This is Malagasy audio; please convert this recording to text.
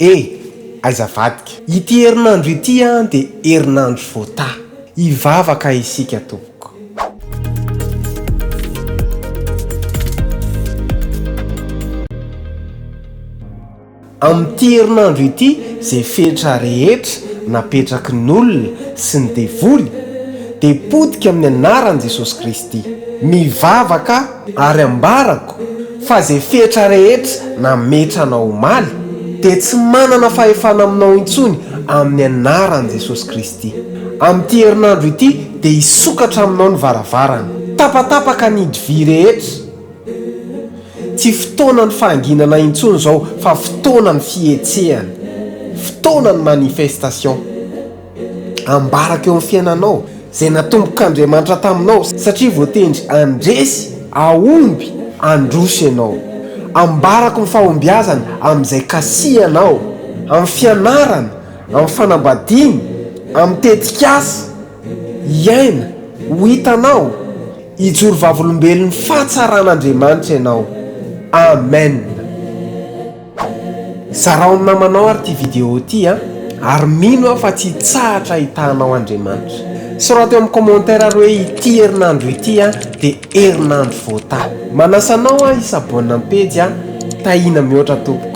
Aiza vadika. Ity herinandro ity dia Herinandro Voatahy. Hivavaka isika tompoko. Amin'ity herinandro ity izay fetra rehetra napetraky ny olona sy ny devoly dia potika amin'ny anaran'i Jesosy Kristy. Mivavaka ary ambarako fa izay fetra rehetra nametranao omaly dia tsy manana fahefana aminao intsony amin'ny anaran'i Jesosy Kristy. Amin'ity herinandro ity dia hisokatra aminao ny varavarana, tapatapaka ny vy rehetra. Tsy fotoana ny fahanginana intsony izao fa fotoana ny fihetsehana, fotoana ny manifestation. Ambaraka eo amin'ny fiainanao izay natombok'Andriamanitra taminao, satria voatendry andresy, aomby, androso ianao. Ambarako ny fahombiazana amin'izay kasihanao, amin'ny fianarana, amin'ny fanambadiana, amin'ny tetikasa, iaina, ho hitanao, hijoro vavolombelon'ny fahatsaran'Andriamanitra ianao. Amen. Zarao ny namanao ary ity vidéo ity ary mino aho fa tsy tsahatra hitanao Andriamanitra. Sorato amin'ny commentaire ary hoe ity herinandro ity dia Herinandro Voatahy. Manasa anao isaboana amin'ny pejy tahina mihoatra tompoko.